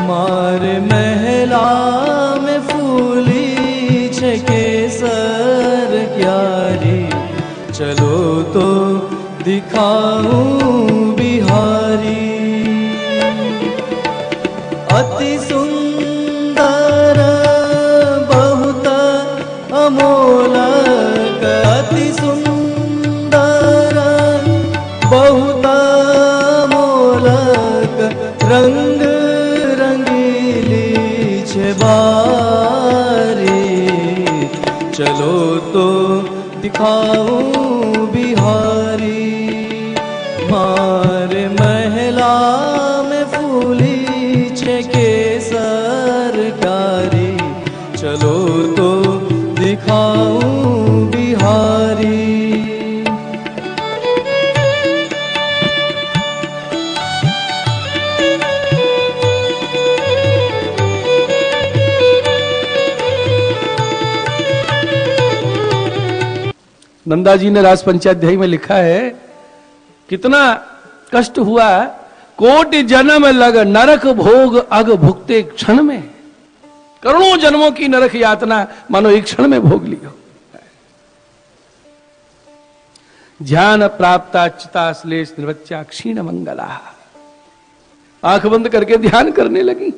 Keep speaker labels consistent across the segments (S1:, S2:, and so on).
S1: मारे महला में फूली छे केसर क्यारी, चलो तो दिखाऊं बिहारी। अति सुंदर बहुत अमोलक, अति सुंदर बहुत अमोलक, रंग रंगीली छे बारी, चलो तो दिखाऊं बिहारी। मारे महला में फूली छे केसर क्यारी, चलो तो दिखाऊं बिहारी।
S2: नंदा जी ने रास पंचाध्यायी में लिखा है, कितना कष्ट हुआ, कोटि जन्म लग नरक भोग अग भुगते क्षण में। करोड़ों जन्मों की नरक यातना मानो एक क्षण में भोग ली हो। ध्यान प्राप्ता चिता श्लेष निर्वच्या क्षीण मंगला। आंख बंद करके ध्यान करने लगी।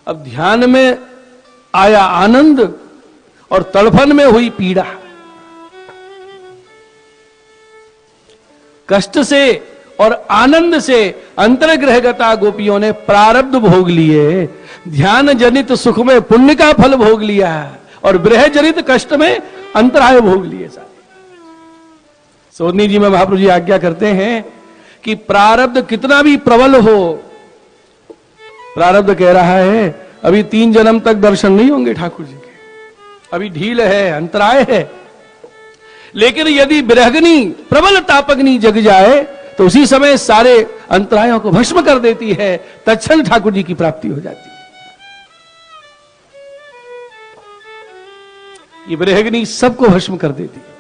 S2: अब ध्यान में आया आनंद और तड़फन में हुई पीड़ा। कष्ट से और आनंद से अंतर्ग्रहगता गोपियों ने प्रारब्ध भोग लिए, ध्यान जनित सुख में पुण्य का फल भोग लिया और विरह जनित कष्ट में अंतराय भोग लिए। सारे सोधनी जी में महाप्रभु जी आज्ञा करते हैं कि प्रारब्ध कितना भी प्रबल हो, प्रारब्ध कह रहा है अभी 3 जन्म तक दर्शन नहीं होंगे ठाकुर जी के, अभी ढील है, अंतराय है। लेकिन यदि विरहग्नि प्रबल तापग्नि जग जाए तो उसी समय सारे अंतरायों को भस्म कर देती है, तत्क्षण ठाकुर जी की प्राप्ति हो जाती है। ये विरहग्नि सबको भस्म कर देती है।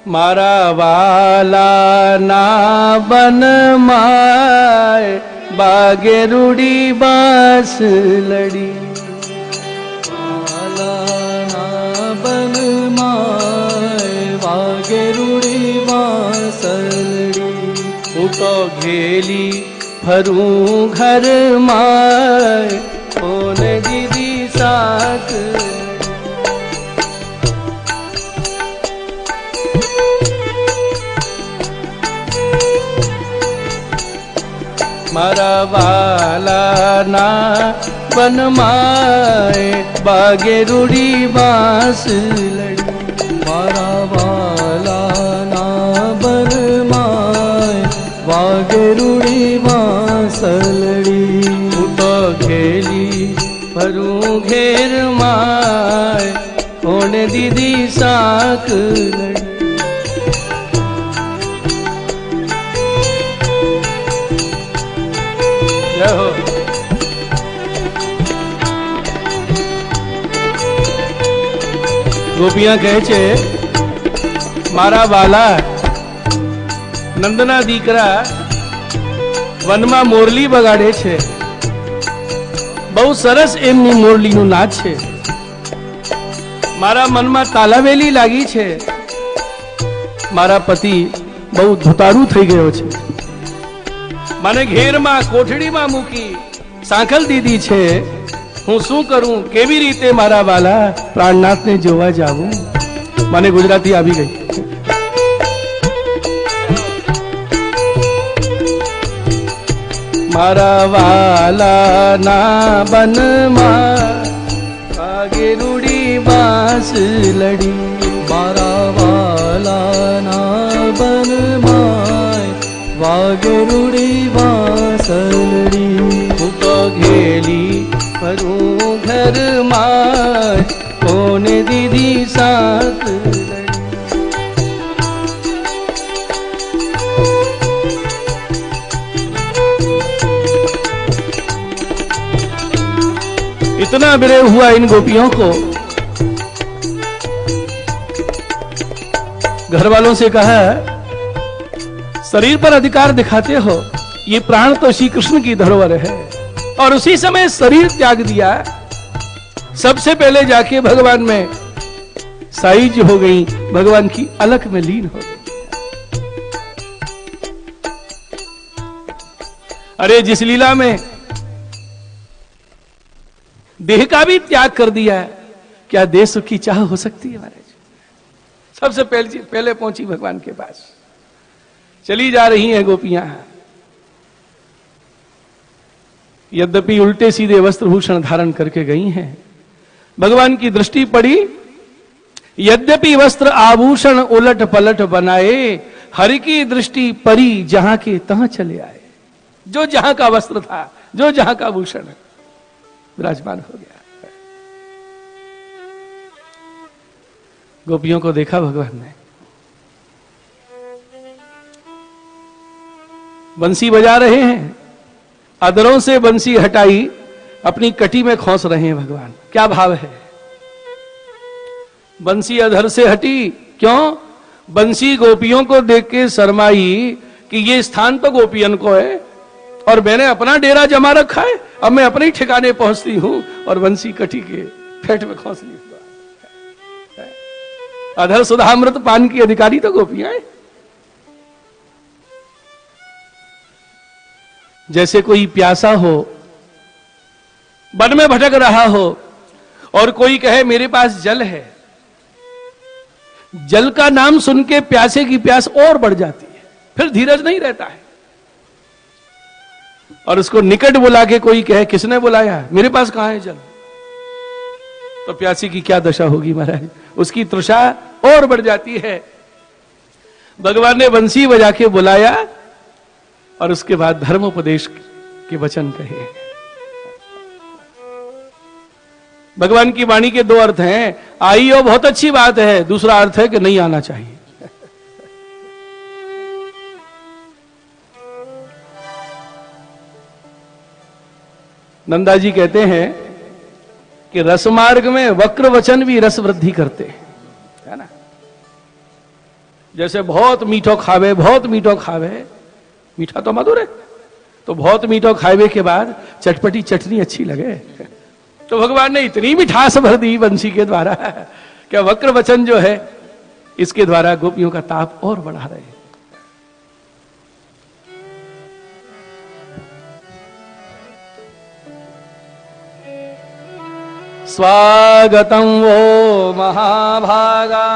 S2: मारा वाला ना बन माए, बागे रूड़ी बास लड़ी।
S1: वाला ना बन माए, बागे रूड़ी बास लड़ी।
S2: उतो घेली फरू घर माए, ओने दीदी साथ। मारा वाला ना बन माए, बागे रूड़ी बांस लड़ी।
S1: मारा वाला ना बन माए, बागे रूड़ी बांस लड़ी।
S2: तो खेली फरू घेर माए, होने दीदी साक लड़ी। गोपियां कहे छे, मारा वाला नंदना दीकरा वनमा मोरली बगाड़े छे, बहु सरस एमनी मोरली नु नाच छे। मारा मन में तालावेली लागी छे, मारा पति बहु धुतारू थई गयो छे। माने घेर में कोठड़ी में मूकी सांखल दीदी छे, हूँ शू करूं, केवी रीते मारा वाला प्राणनाथ ने जोवा जाऊं। माने गुजराती आवी गई। मारा वाला ना बन आगे रूड़ी बांस लड़ी।
S1: मारा वाला ना बन वागे रूड़ी बांस लड़ी।
S2: तो घेली
S1: मारू घर माय कौन दीदी साथ लड़ी।
S2: इतना विरह हुआ इन गोपियों को। घर वालों से कहा, शरीर पर अधिकार दिखाते हो, ये प्राण तो श्री कृष्ण की धरोहर है। और उसी समय शरीर त्याग दिया। सबसे पहले जाके भगवान में साइज हो गई, भगवान की अलख में लीन हो गई। अरे जिस लीला में देह का भी त्याग कर दिया है, क्या देह सुख की चाह हो सकती है महाराज। सबसे पहले पहुंची भगवान के पास। चली जा रही हैं गोपियां, यद्यपि उल्टे सीधे वस्त्र भूषण धारण करके गई हैं। भगवान की दृष्टि पड़ी, यद्यपि वस्त्र आभूषण उलट पलट बनाए, हरि की दृष्टि पड़ी जहां के तहां चले आए। जो जहां का वस्त्र था, जो जहां का भूषण विराजमान हो गया। गोपियों को देखा भगवान ने, बंसी बजा रहे हैं, अधरों से बंसी हटाई, अपनी कटी में खोस रहे हैं भगवान। क्या भाव है? बंसी अधर से हटी, क्यों? बंसी गोपियों को देख के शर्माई कि ये स्थान तो गोपियन को है और मैंने अपना डेरा जमा रखा है, अब मैं अपने ही ठिकाने पहुंचती हूं और बंसी कटी के फेट में खोस ली। अधर सुधामृत पान की अधिकारी तो गोपियां हैं। जैसे कोई प्यासा हो, वन में भटक रहा हो और कोई कहे मेरे पास जल है, जल का नाम सुन के प्यासे की प्यास और बढ़ जाती है, फिर धीरज नहीं रहता है। और उसको निकट बुला के कोई कहे किसने बुलाया, मेरे पास कहां है जल, तो प्यासी की क्या दशा होगी महाराज, उसकी तृषा और बढ़ जाती है। भगवान ने बंसी बजा के बुलाया और उसके बाद धर्मोपदेश के वचन कहे। भगवान की वाणी के दो अर्थ हैं, आई हो बहुत अच्छी बात है, दूसरा अर्थ है कि नहीं आना चाहिए। नंदा जी कहते हैं कि रसमार्ग में वक्र वचन भी रस वृद्धि करते हैं, है ना। जैसे बहुत मीठो खावे, बहुत मीठो खावे, मीठा तो मधुर है, तो बहुत मीठो खावे के बाद चटपटी चटनी अच्छी लगे, तो भगवान ने इतनी मिठास भर दी बंसी के द्वारा, क्या वक्र वचन जो है इसके द्वारा गोपियों का ताप और बढ़ा रहे हैं। स्वागतं वो महाभागा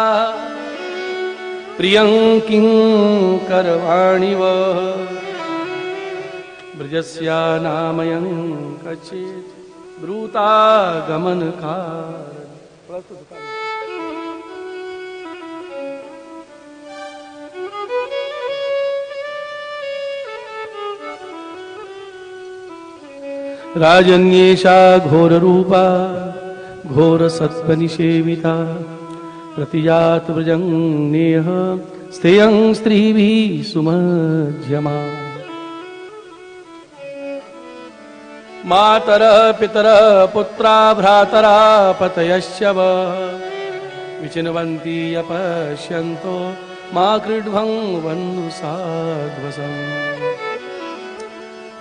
S2: प्रियं किंकरवाणिव ब्रजस्या नामयं कचित् ब्रूता गमनकार। राजन्येषा घोर रूपा घोर सत्पनिषेविता प्रतिजात व्रजंगनेह स्तेयं स्त्रीभिः सुमध्यमा। मातर पितर पुत्रा भ्रातरा पतयश्च विचिन्वन्ति अपश्यन्तो मा कृड्वं वन्दु साध्वसम्।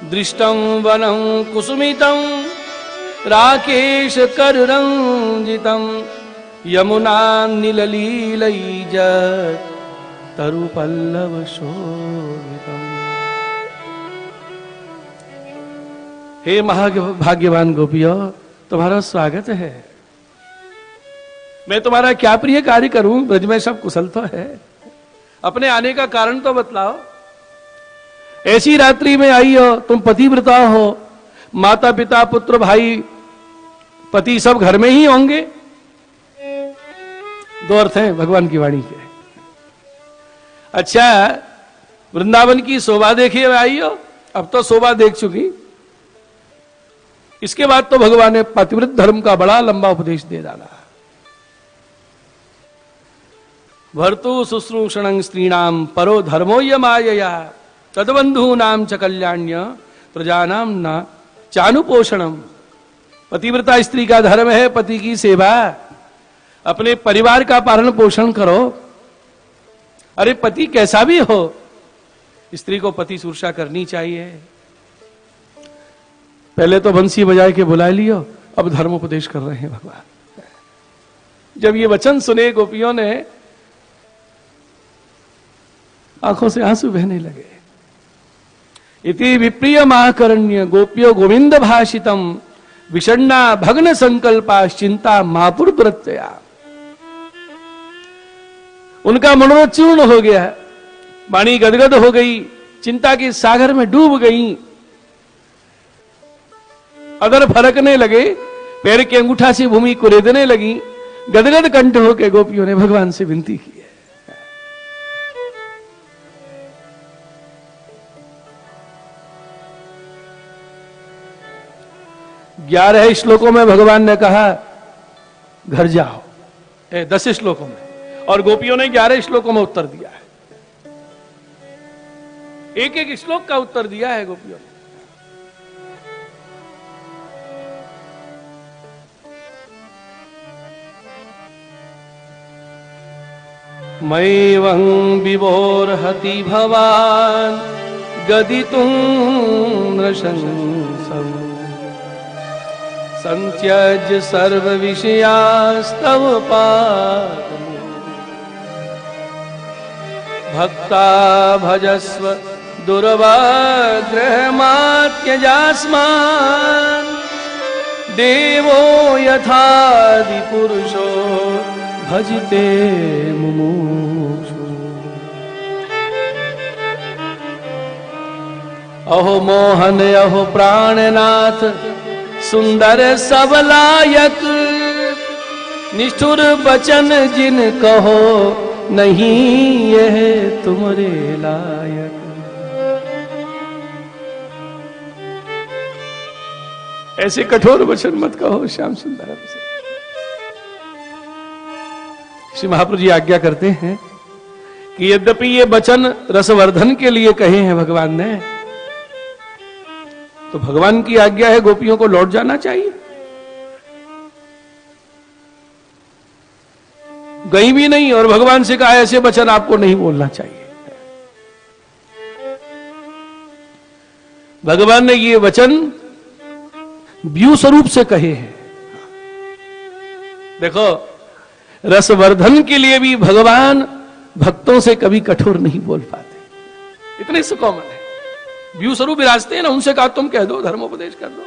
S2: दृष्टं वनं कुसुमितं राकेश कररंजितं यमुना नीललीलैज तरुपल्लव शोभितम्। हे महाभाग्यवान गोपियों, तुम्हारा स्वागत है। मैं तुम्हारा क्या प्रिय कार्य करूं, ब्रज में सब कुशल तो है, अपने आने का कारण तो बतलाओ। ऐसी रात्रि में आई हो, तुम पतिव्रता हो, माता पिता पुत्र भाई पति सब घर में ही होंगे। दो अर्थ हैं भगवान की वाणी के। अच्छा, वृंदावन की शोभा देखिए आई हो, अब तो शोभा देख चुकी, इसके बाद तो भगवान ने पतिव्रत धर्म का बड़ा लंबा उपदेश दे डाला। भर्तु शुश्रूषणं स्त्रीणाम परो धर्मो यमायया तदबंधु नाम च कल्याण्य प्रजानाम न चानुपोषणम। पतिव्रता स्त्री का धर्म है पति की सेवा, अपने परिवार का पालन पोषण करो। अरे पति कैसा भी हो, स्त्री को पति सुरक्षा करनी चाहिए। पहले तो बंसी बजाए के बुला लियो, अब धर्म उपदेश कर रहे हैं भगवान। जब ये वचन सुने गोपियों ने आंखों से आंसू बहने लगे। इति विप्रिय महाकरण्य गोप्यो गोविंद भाषितम विषण्णा भग्न संकल्पा चिंता महापुर प्रत्यया। उनका मनोरथ चूर्ण हो गया, वाणी गदगद हो गई, चिंता के सागर में डूब गई, अदर फरकने लगे, पैर के अंगूठा से भूमि को रेदने लगी। गदगद कंठ होकर गोपियों ने भगवान से विनती की है। 11 श्लोकों में भगवान ने कहा घर जाओ, 10 श्लोकों में, और गोपियों ने 11 श्लोकों में उत्तर दिया है। एक एक श्लोक का उत्तर दिया है गोपियों ने। मैवं विभोर्हति भवान् गदितुं नृशंसम् संत्यज्य सर्व विषयास्तव पादम् भक्ता भजस्व दुर्वाग्रहमात्यजास्मान् देवो यथादि पुरुषो भजते मुमुक्षु। अहो मोहन अहो प्राणनाथ सुंदर सबलायक निष्ठुर बचन जिन कहो नहीं यह तुम्हारे लायक। ऐसे कठोर वचन मत कहो श्याम सुंदर से। श्री महाप्रभु जी आज्ञा करते हैं कि यद्यपि ये वचन रसवर्धन के लिए कहे हैं भगवान ने, तो भगवान की आज्ञा है गोपियों को लौट जाना चाहिए। गई भी नहीं और भगवान से कहा ऐसे वचन आपको नहीं बोलना चाहिए। भगवान ने ये वचन व्यू स्वरूप से कहे हैं। देखो, रसवर्धन के लिए भी भगवान भक्तों से कभी कठोर नहीं बोल पाते, इतने सुकोमल है। व्यू स्वरूप विराजते हैं ना, उनसे कहा तुम कह दो, धर्मोपदेश कर दो।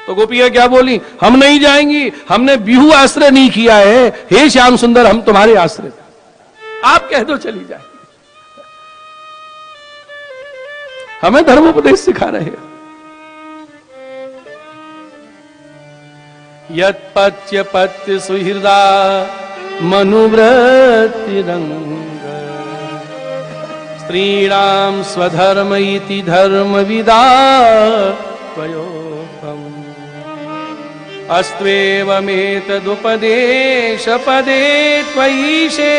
S2: तो गोपियां क्या बोली, हम नहीं जाएंगी, हमने व्यू आश्रय नहीं किया है, हे श्याम सुंदर हम तुम्हारे आश्रय, आप कह दो चली जाए। हमें धर्मोपदेश सिखा रहे हैं। यत्पत्य पत्य सुहृदा मनुव्रतिरंग स्त्रीणाम स्वधर्म इति धर्म विदा त्वयोक्तम् अस्त्वेवमेतदुपदेश पदे त्वयीशे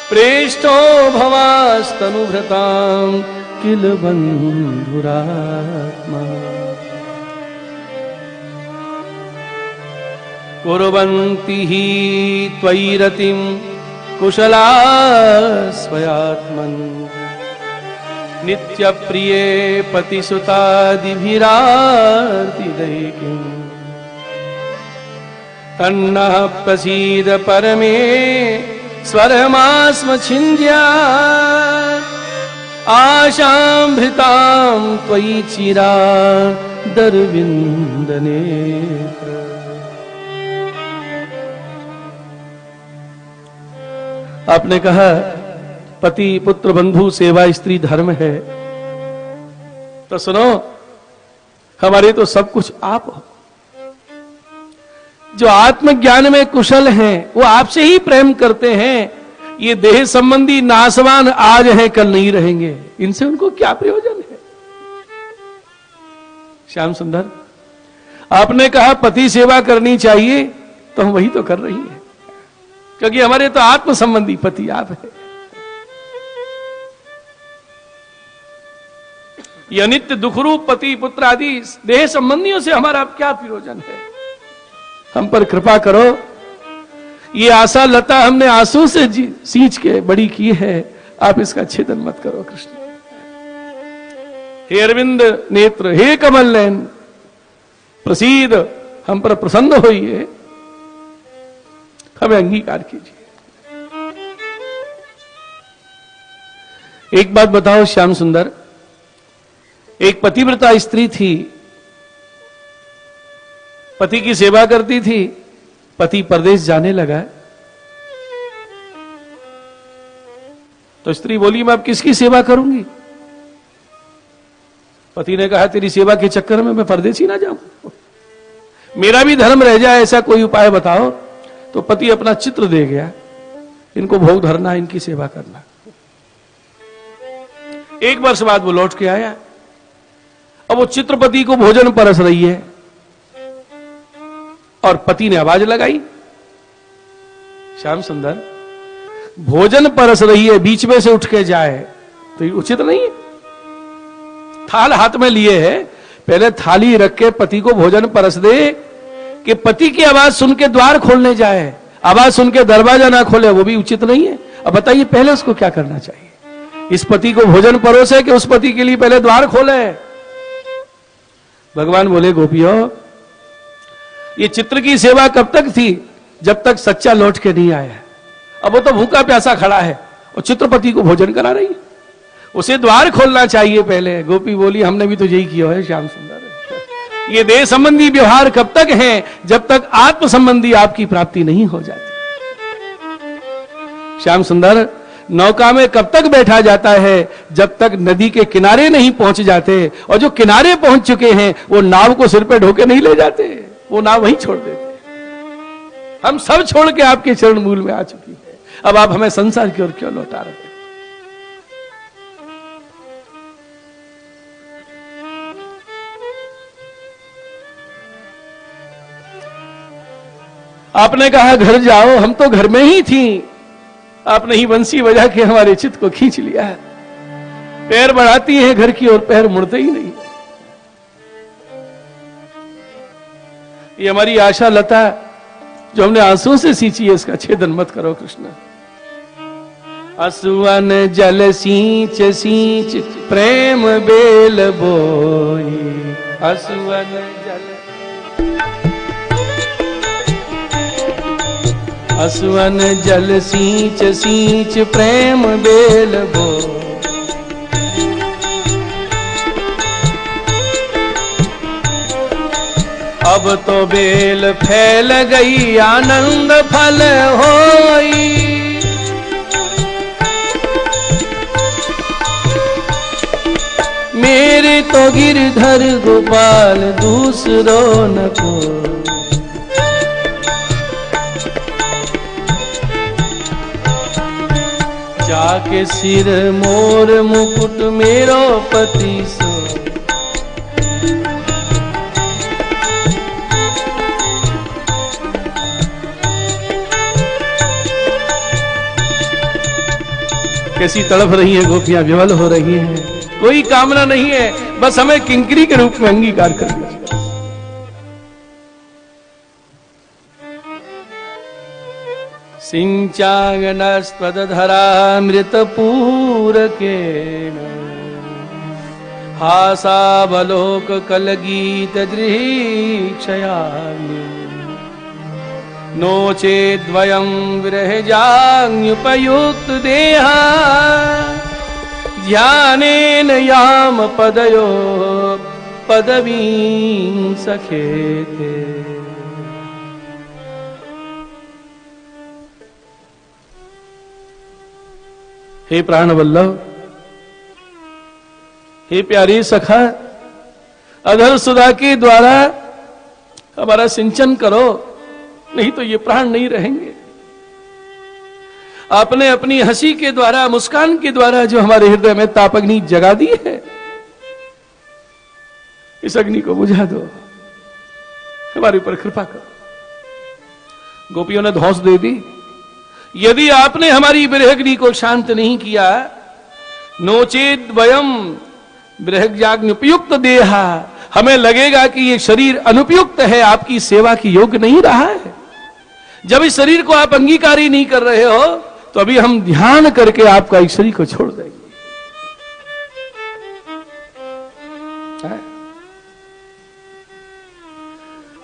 S2: प्रेष्ठो भवास्तनुभृतां किल बन्धुरात्मा कुर्वन्ति हि त्वयि रतिं कुशला स्वयात्मन् नित्यप्रिये पतिसुतादिभिरार्तिदैकिम् तन्नः प्रसीद परमे स्वरमास्म छिन्द्या आशाम्भृतां त्वयि चिरादरविन्दनेत्र। आपने कहा पति पुत्र बंधु सेवा स्त्री धर्म है, तो सुनो हमारे तो सब कुछ आप हो। जो आत्मज्ञान में कुशल हैं वो आपसे ही प्रेम करते हैं। ये देह संबंधी नासवान आज हैं कल नहीं रहेंगे, इनसे उनको क्या प्रयोजन है। श्याम सुंदर आपने कहा पति सेवा करनी चाहिए, तो हम वही तो कर रही हैं, क्योंकि हमारे तो आत्म संबंधी पति आप है। यह नित्य दुखरूप पति पुत्र आदि देह संबंधियों से हमारा क्या प्रयोजन है? हम पर कृपा करो। ये आशा लता हमने आंसू से सींच के बड़ी की है, आप इसका छेदन मत करो कृष्ण। हे अरविंद नेत्र, हे कमल नयन, प्रसीद, हम पर प्रसन्न होइए, हमें अंगीकार कीजिए। एक बात बताओ श्याम सुंदर, एक पतिव्रता स्त्री थी, पति की सेवा करती थी, पति परदेश जाने लगा, तो स्त्री बोली मैं अब किसकी सेवा करूंगी? पति ने कहा तेरी सेवा के चक्कर में मैं परदेश ही ना जाऊं, मेरा भी धर्म रह जाए, ऐसा कोई उपाय बताओ। तो पति अपना चित्र दे गया, इनको भोग धरना, इनकी सेवा करना। एक वर्ष बाद वो लौट के आया, अब वो चित्रपति को भोजन परस रही है, और पति ने आवाज लगाई, श्याम सुंदर भोजन परस रही है, बीच में से उठ के जाए तो ये उचित नहीं है। थाल हाथ में लिए है, पहले थाली रख के पति को भोजन परस दे, कि पति की आवाज सुन के द्वार खोलने जाए, आवाज सुन के दरवाजा ना खोले, वो भी उचित नहीं है। अब बताइए पहले उसको क्या करना चाहिए? इस पति को भोजन परोसे कि उस पति के लिए पहले द्वार खोले? भगवान बोले गोपियों, ये चित्र की सेवा कब तक थी? जब तक सच्चा लौट के नहीं आया। अब वो तो भूखा प्यासा खड़ा है और चित्रपति को भोजन करा रही है, उसे द्वार खोलना चाहिए पहले। गोपी बोली हमने भी तो यही किया है श्याम सुंदर। ये देह संबंधी व्यवहार कब तक है? जब तक आत्म संबंधी आपकी प्राप्ति नहीं हो जाती। श्याम सुंदर, नौका में कब तक बैठा जाता है? जब तक नदी के किनारे नहीं पहुंच जाते, और जो किनारे पहुंच चुके हैं वो नाव को सिर पे ढोके नहीं ले जाते, वो नाव वहीं छोड़ देते। हम सब छोड़ के आपके चरण मूल में आ चुकी है, अब आप हमें संसार की ओर क्यों लौटा रहे हैं? आपने कहा घर जाओ, हम तो घर में ही थी, आपने ही बंसी बजा के हमारे चित्त को खींच लिया है। पैर बढ़ाती है घर की ओर, पैर मुड़ते ही नहीं। ये हमारी आशा लता जो हमने आंसुओं से सींची है, इसका छेदन मत करो कृष्ण। असुअन जल सींच सींच प्रेम बेल बोई, असुअन जल, असुअन जल सींच सींच प्रेम बेल बोई। अब तो बेल फैल गई आनंद फल होई, मेरे तो गिरधर गोपाल दूसरो न को। जाके सिर मोर मुकुट मेरो पति सो, कैसी तड़प रही है गोपियां, विवल हो रही हैं। कोई कामना नहीं है, बस हमें किंकरी के रूप में अंगीकार कर दीजिए। सिंचांगनस्पदधरामृतपूरकेण हासावलोक कलगीत दृक्षयामि, नो चेद्वयं विरहजान्युपयुक्त देहा, ध्यानेन याम पदयो पदवीं सखेते। हे प्राण वल्लभ, हे प्यारी सखा, अधर सुधा के द्वारा हमारा सिंचन करो, नहीं तो ये प्राण नहीं रहेंगे। आपने अपनी हंसी के द्वारा, मुस्कान के द्वारा जो हमारे हृदय में ताप अग्नि जगा दी है, इस अग्नि को बुझा दो। हमारे ऊपर कृपा करो। गोपियों ने धौंस दे दी, यदि आपने हमारी विरहग्नि को शांत नहीं किया, नोचेद वयम विरहज्ञाग्नुपयुक्त देहा, हमें लगेगा कि ये शरीर अनुपयुक्त है, आपकी सेवा की योग्य नहीं रहा है। जब इस शरीर को आप अंगीकार ही नहीं कर रहे हो, तो अभी हम ध्यान करके आपका इस शरीर को छोड़ देंगे।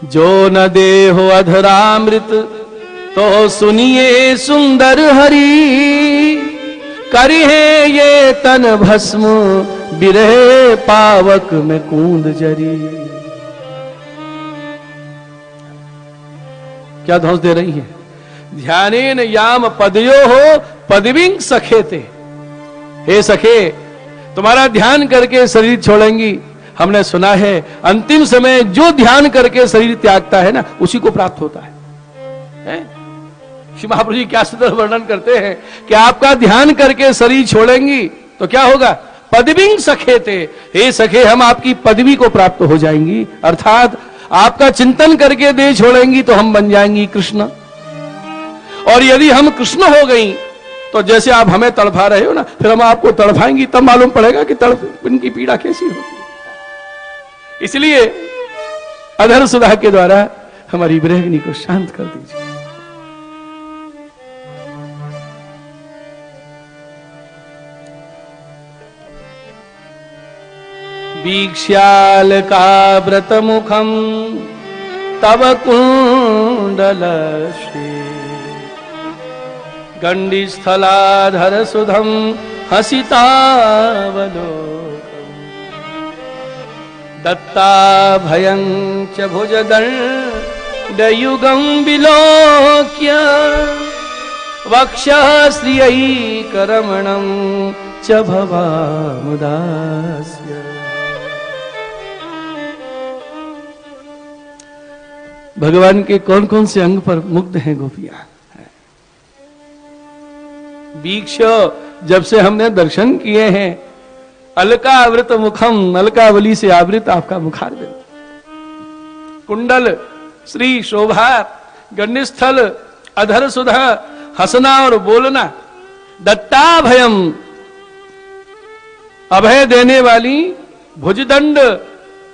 S2: जो न देहो अधरामृत तो सुनिए सुंदर हरि, करिहे ये तन भस्म बिरहे पावक में कूंद जरी। क्या धौंस दे रही है? ध्यानेन याम पदयो हो पदविंग सखे थे। हे सखे, तुम्हारा ध्यान करके शरीर छोड़ेंगी। हमने सुना है अंतिम समय जो ध्यान करके शरीर त्यागता है ना, उसी को प्राप्त होता है? श्री महाप्रभु जी क्या सुंदर वर्णन करते हैं कि आपका ध्यान करके शरीर छोड़ेंगी तो क्या होगा? पदविंग सखे थे। हे सखे, हम आपकी पदवी को प्राप्त हो जाएंगी, अर्थात आपका चिंतन करके देह छोड़ेंगी तो हम बन जाएंगी कृष्ण। और यदि हम कृष्ण हो गई तो जैसे आप हमें तड़फा रहे हो ना, फिर हम आपको तड़फाएंगी, तब मालूम पड़ेगा कि तड़प इनकी पीड़ा कैसी होती है। इसलिए अधर सुधा के द्वारा हमारी विरहग्नि को शांत कर दीजिए। वीक्ष्याल का व्रत मुखम तव कुंडल श्री, गंडी स्थलाधर सुधम हसितावलोकम, दत्ता भयं च भुजदंडयुगं विलोक्य, वक्षः श्रियैकरमणं च भवामुदास्य। भगवान के कौन कौन से अंग पर मुग्ध हैं गोपियां? वीक्ष, जब से हमने दर्शन किए हैं, अलकावृत मुखम, अलकावली से आवृत आपका मुखारविंद, कुंडल श्री शोभा, गंडस्थल अधर सुधा, हंसना और बोलना, दत्ता भयम, अभय देने वाली, भुजदंड,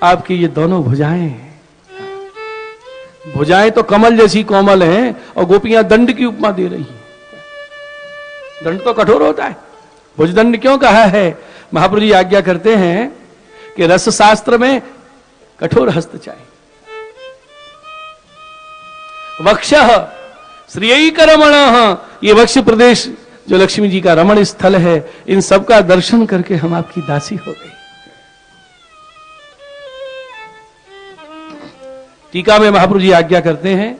S2: आपकी ये दोनों भुजाएं, भुजाएं तो कमल जैसी कोमल हैं और गोपियां दंड की उपमा दे रही हैं। दंड तो कठोर होता है, भुजदंड क्यों कहा है? महाप्रभु जी आज्ञा करते हैं कि रस शास्त्र में कठोर हस्त चाहिए। वक्षः श्रियैकरमण, ये वक्ष प्रदेश जो लक्ष्मी जी का रमण स्थल है, इन सब का दर्शन करके हम आपकी दासी हो गई। टीका में महाप्रभु जी आज्ञा करते हैं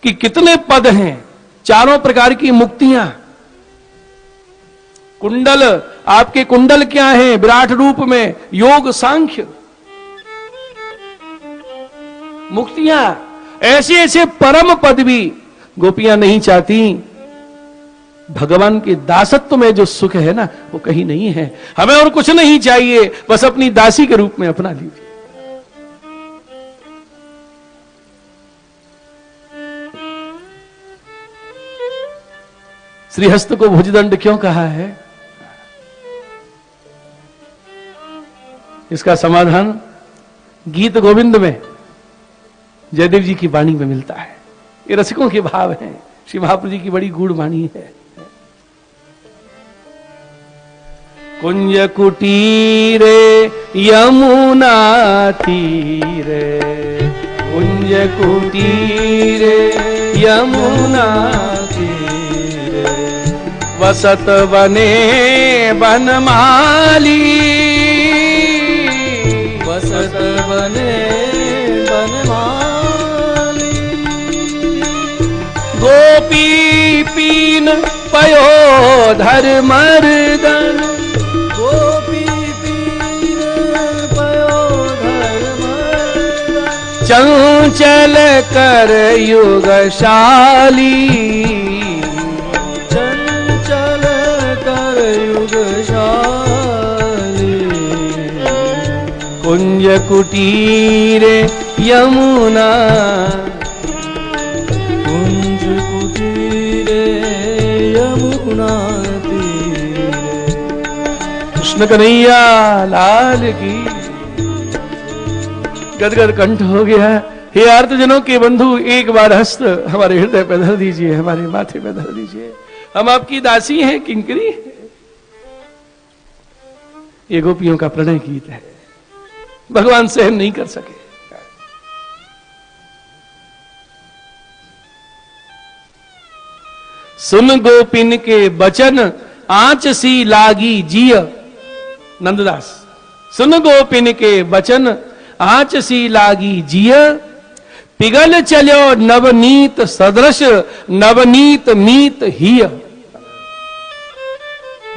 S2: कि कितने पद हैं, चारों प्रकार की मुक्तियां। कुंडल, आपके कुंडल क्या हैं? विराट रूप में योग सांख्य मुक्तियां, ऐसे ऐसे परम पद भी गोपियां नहीं चाहती। भगवान के दासत्व में जो सुख है ना, वो कहीं नहीं है। हमें और कुछ नहीं चाहिए, बस अपनी दासी के रूप में अपना लीजिए। श्रीहस्त को भुजदंड क्यों कहा है? इसका समाधान गीत गोविंद में जयदेव जी की वाणी में मिलता है। ये रसिकों के भाव हैं, श्री महाप्रभु जी की बड़ी गूढ़ वाणी है। कुंज कुटीरे यमुना तीरे, कुंज कुटीरे यमुना तीरे, वसत बने बनमाली, वसत बने बनमाली, गोपी पीन पयोधर मर्दन, गोपी पीन पयोधर मर्दन, चंचल कर युगशाली, चंचल कर युगशाली, कुंज कुटीरे
S1: यमुना कुंज कुटीरे यमुना तीरे।
S2: कृष्ण कन्हैया लाल की। गदगद कंठ हो गया। हे आर्तजनों के बंधु, एक बार हस्त हमारे हृदय पे धर दीजिए, हमारे माथे पे धर दीजिए। हम आपकी दासी हैं, किंकरी हैं। ये गोपियों का प्रणय गीत है, भगवान सहन नहीं कर सके। सुन गोपिन के बचन आंच सी लागी जिय। नंददास, सुन गोपिन के बचन आंच सी लागी जिय। पिघल चलो नवनीत सदृश नवनीत मीत हिय।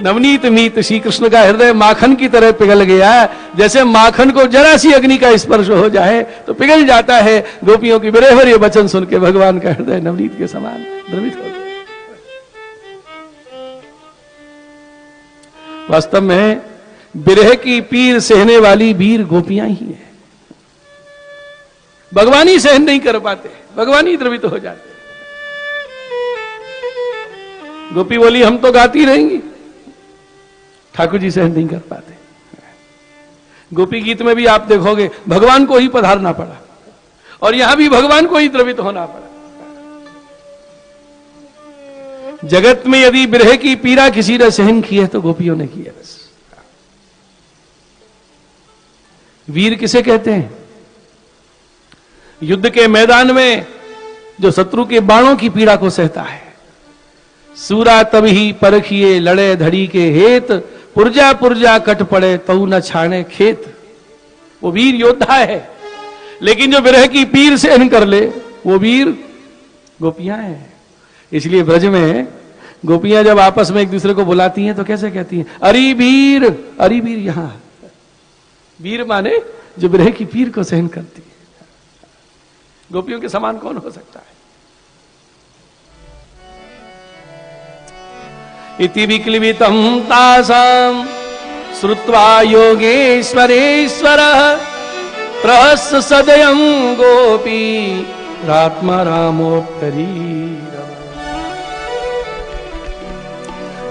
S2: नवनीत मीत, श्री कृष्ण का हृदय माखन की तरह पिघल गया। जैसे माखन को जरा सी अग्नि का स्पर्श हो जाए तो पिघल जाता है। गोपियों की विरह भरे वचन सुन के भगवान का हृदय नवनीत के समान द्रवित हो गया। वास्तव में विरह की पीर सहने वाली वीर गोपियां ही है। भगवान ही सहन नहीं कर पाते, भगवान ही द्रवित हो जाते। गोपी बोली हम तो गाती रहेंगी, ठाकुर जी सहन नहीं कर पाते। गोपी गीत में भी आप देखोगे भगवान को ही पधारना पड़ा, और यहां भी भगवान को ही द्रवित होना पड़ा। जगत में यदि विरह की पीड़ा किसी ने सहन की है तो गोपियों ने की है बस। वीर किसे कहते हैं? युद्ध के मैदान में जो शत्रु के बाणों की पीड़ा को सहता है। सूरा तब ही परखिए लड़े धड़ी के हेत, पुरजा पुरजा कट पड़े तऊ न छाने खेत। वो वीर योद्धा है, लेकिन जो विरह की पीर सहन कर ले वो वीर गोपियां हैं। इसलिए ब्रज में गोपियां जब आपस में एक दूसरे को बुलाती हैं तो कैसे कहती हैं? अरे वीर, अरे वीर। यहां वीर माने जो विरह की पीर को सहन करती है। गोपियों के समान कौन हो सकता है? इति विक्लिवितं तासां श्रुत्वा योगेश्वरेश्वरः प्रहस्य सदयं गोपी रात्मा रामोत्तरी।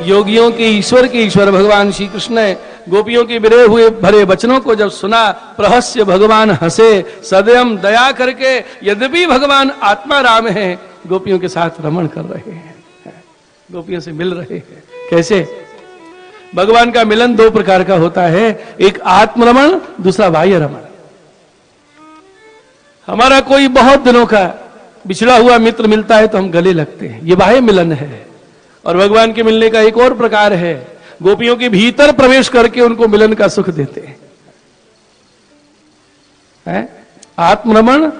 S2: योगियों के ईश्वर भगवान श्री कृष्ण ने गोपियों के विरह हुए भरे वचनों को जब सुना, प्रहस्य भगवान हंसे सदैव दया करके। यद्यपि भगवान आत्मा राम है, गोपियों के साथ रमण कर रहे हैं, गोपियों से मिल रहे हैं। कैसे? भगवान का मिलन दो प्रकार का होता है, एक आत्मरमण, दूसरा बाह्य रमण। हमारा कोई बहुत दिनों का बिछड़ा हुआ मित्र मिलता है तो हम गले लगते हैं, ये बाह्य मिलन है। और भगवान के मिलने का एक और प्रकार है, गोपियों के भीतर प्रवेश करके उनको मिलन का सुख देते हैं। आत्मरमण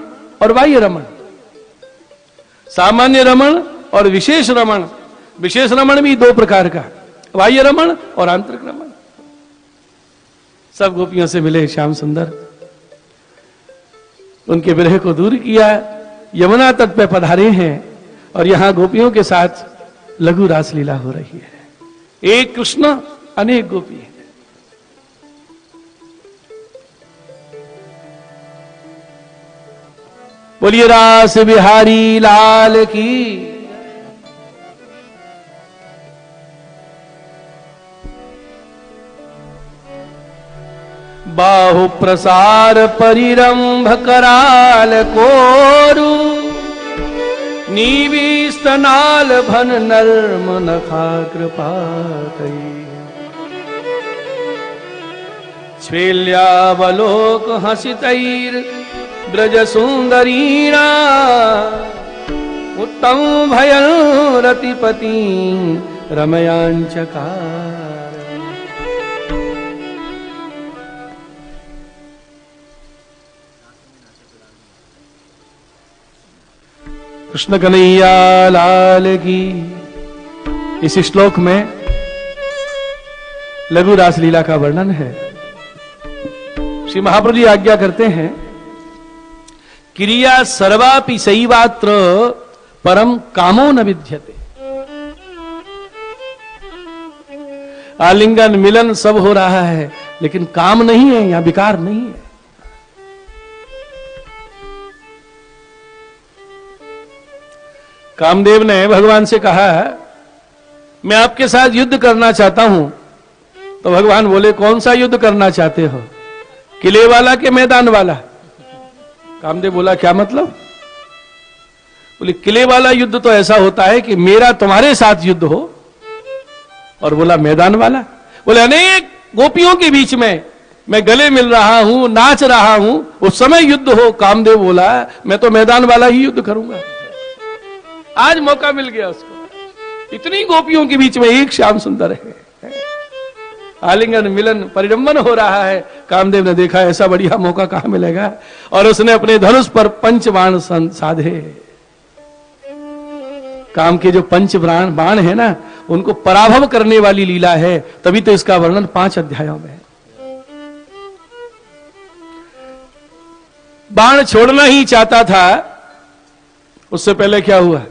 S2: और बाह्य रमण, सामान्य रमण और विशेष रमण। विशेष रमण भी दो प्रकार का, बाह्य रमण और आंतरिक रमण। सब गोपियों से मिले श्याम सुंदर, उनके विरह को दूर किया, यमुना तट पे पधारे हैं और यहां गोपियों के साथ लघु रासलीला हो रही है। एक कृष्ण अनेक गोपी है। बोलिए रास बिहारी लाल की। बाहु प्रसार परिरंभ कराल कोरु, नीवीस्तनाल भन नर्म नखा कृपा कई। छेल्यावलोक हसितैर ब्रज सुंदरीणा, उत्तम भयं रतिपति रमयांचकार। कृष्ण कन्हैया लाल की। इस श्लोक में लघु रासलीला का वर्णन है। श्री महाप्रभु जी आज्ञा करते हैं, क्रिया सर्वापि सैवात्र परम कामो न विद्यते। आलिंगन मिलन सब हो रहा है, लेकिन काम नहीं है, यहां विकार नहीं है। कामदेव ने भगवान से कहा, मैं आपके साथ युद्ध करना चाहता हूं। तो भगवान बोले, कौन सा युद्ध करना चाहते हो, किले वाला के मैदान वाला? कामदेव बोला, क्या मतलब? बोले, किले वाला युद्ध तो ऐसा होता है कि मेरा तुम्हारे साथ युद्ध हो। और बोला, मैदान वाला? बोले, अनेक गोपियों के बीच में मैं गले मिल रहा हूं, नाच रहा हूं, उस समय युद्ध हो। कामदेव बोला, मैं तो मैदान वाला ही युद्ध करूंगा। आज मौका मिल गया उसको, इतनी गोपियों के बीच में एक श्याम सुंदर है, आलिंगन मिलन परिरंभन हो रहा है। कामदेव ने देखा ऐसा बढ़िया मौका कहां मिलेगा, और उसने अपने धनुष पर पंचबाण साधे। काम के जो पंच बाण है ना, उनको पराभव करने वाली लीला है, तभी तो इसका वर्णन 5 अध्यायों में है। बाण छोड़ना ही चाहता था, उससे पहले क्या हुआ?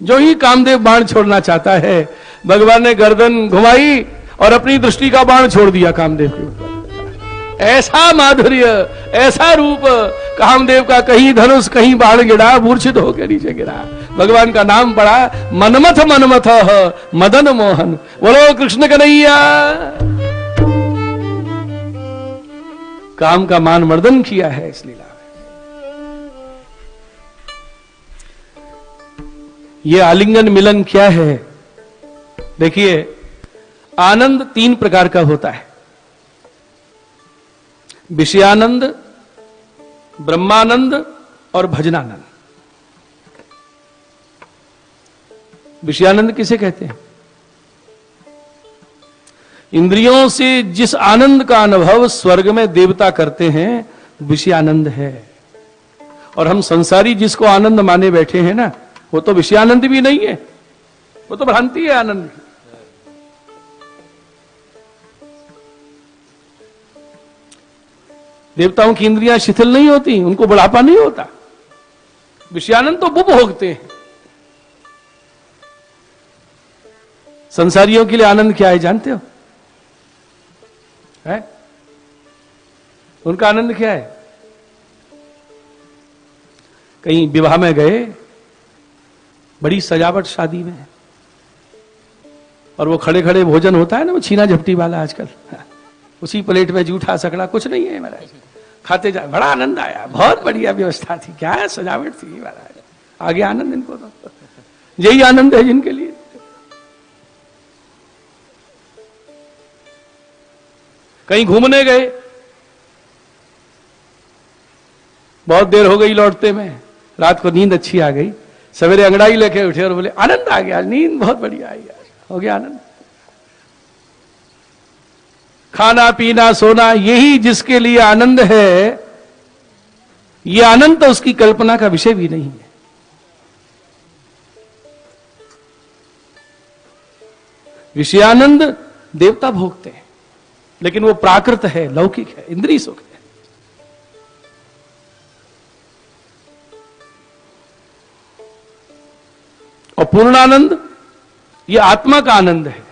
S2: जो ही कामदेव बाण छोड़ना चाहता है, भगवान ने गर्दन घुमाई और अपनी दृष्टि का बाण छोड़ दिया कामदेव के ऊपर। ऐसा माधुर्य, ऐसा रूप कामदेव का, कहीं धनुष कहीं बाण गिरा, मूर्छित होकर नीचे गिरा। भगवान का नाम पड़ा, मनमथ मनमथ मदन मोहन। बोलो कृष्ण कन्हैया। काम का मान मर्दन किया है इस लीला में। ये आलिंगन मिलन क्या है? देखिए, आनंद 3 प्रकार का होता है, विषयानंद, ब्रह्मानंद और भजनानंद। विषयानंद किसे कहते हैं? इंद्रियों से जिस आनंद का अनुभव स्वर्ग में देवता करते हैं, विषयानंद है। और हम संसारी जिसको आनंद माने बैठे हैं ना, वो तो विषयानंद भी नहीं है, वो तो भ्रांति है आनंद की। देवताओं की इंद्रियां शिथिल नहीं होती, उनको बुढ़ापा नहीं होता। विषयानंद तो उपभोगते हैं। संसारियों के लिए आनंद क्या है जानते हो? है? उनका आनंद क्या है? कहीं विवाह में गए, बड़ी सजावट शादी में, और वो खड़े खड़े भोजन होता है ना, वो छीना झपटी वाला आजकल, उसी प्लेट में जूठा सकड़ा कुछ नहीं है महाराज, खाते जा। बड़ा आनंद आया, बहुत बढ़िया व्यवस्था थी, क्या सजावट थी महाराज। आगे आनंद इनको तो यही आनंद है जिनके लिए। कहीं घूमने गए, बहुत देर हो गई लौटते में, रात को नींद अच्छी आ गई, सवेरे अंगड़ाई लेके उठे और बोले, आनंद आ गया, नींद बहुत बढ़िया आई, हो गया आनंद। खाना पीना सोना, यही जिसके लिए आनंद है, यह आनंद तो उसकी कल्पना का विषय भी नहीं है। विषयानंद देवता भोगते हैं, लेकिन वो प्राकृत है, लौकिक है, इंद्रिय सुख है। और पूर्णानंद, ये आत्मा का आनंद है।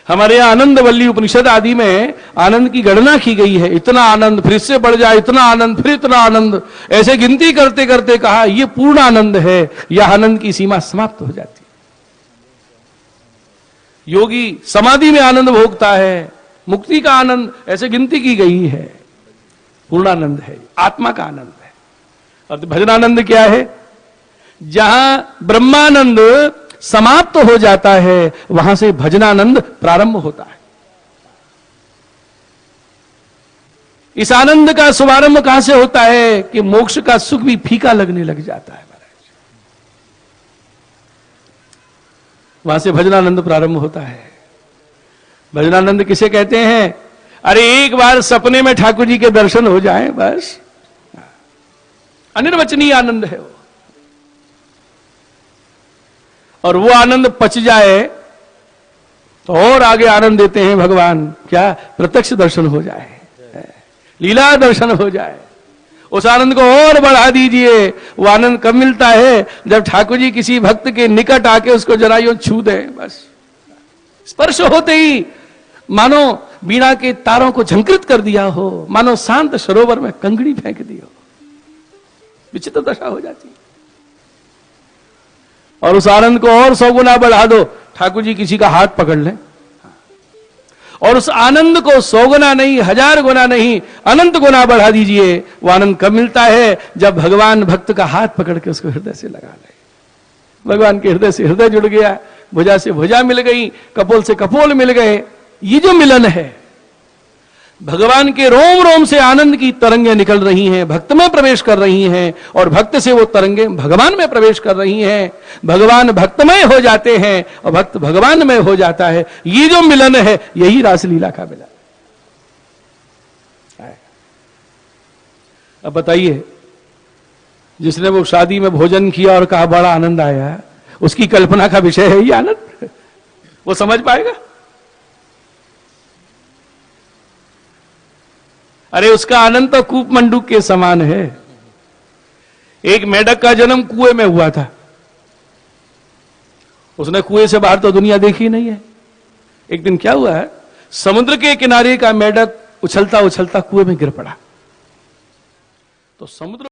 S2: हमारे यहां आनंद वल्ली उपनिषद आदि में आनंद की गणना की गई है। इतना आनंद, फिर इससे बढ़ जाए, इतना आनंद, फिर इतना आनंद, ऐसे गिनती करते करते कहा यह पूर्ण आनंद है। यह आनंद की सीमा समाप्त हो जाती है। योगी समाधि में आनंद भोगता है, मुक्ति का आनंद, ऐसे गिनती की गई है। पूर्णानंद है, आत्मा का आनंद है। और भजनानंद क्या है? जहां ब्रह्मानंद समाप्त हो जाता है, वहां से भजनानंद प्रारंभ होता है। इस आनंद का शुभारंभ कहां से होता है कि मोक्ष का सुख भी फीका लगने लग जाता है महाराज। वहां से भजनानंद प्रारंभ होता है। भजनानंद किसे कहते हैं? अरे एक बार सपने में ठाकुर जी के दर्शन हो जाए, बस अनिर्वचनीय आनंद है वो। और वो आनंद पच जाए तो और आगे आनंद देते हैं भगवान। क्या? प्रत्यक्ष दर्शन हो जाए, लीला दर्शन हो जाए, उस आनंद को और बढ़ा दीजिए। वो आनंद कब मिलता है? जब ठाकुर जी किसी भक्त के निकट आके उसको जरा यूं छू दे, बस स्पर्श होते ही मानो बीणा के तारों को झंकृत कर दिया हो, मानो शांत सरोवर में कंकड़ी फेंक दी हो। विचित्र दशा हो जाती है। और उस आनंद को और 100 गुना बढ़ा दो, ठाकुर जी किसी का हाथ पकड़ लें और उस आनंद को 100 गुना नहीं, 1000 गुना नहीं, अनंत गुना बढ़ा दीजिए। वो आनंद कब मिलता है? जब भगवान भक्त का हाथ पकड़ के उसको हृदय से लगा ले। भगवान के हृदय से हृदय जुड़ गया, भुजा से भुजा मिल गई, कपोल से कपोल मिल गए। ये जो मिलन है, भगवान के रोम रोम से आनंद की तरंगें निकल रही हैं, भक्त में प्रवेश कर रही हैं, और भक्त से वो तरंगें भगवान में प्रवेश कर रही हैं। भगवान भक्तमय हो जाते हैं और भक्त भगवान में हो जाता है। ये जो मिलन है, यही रासलीला का मिलन है। अब बताइए, जिसने वो शादी में भोजन किया और कहा बड़ा आनंद आया, उसकी कल्पना का विषय है ये आनंद? वो समझ पाएगा? अरे उसका आनंद तो कूप मंडूक के समान है। एक मेढक का जन्म कुएं में हुआ था, उसने कुएं से बाहर तो दुनिया देखी नहीं है। एक दिन क्या हुआ है, समुद्र के किनारे का मेढक उछलता उछलता कुएं में गिर पड़ा। तो समुद्र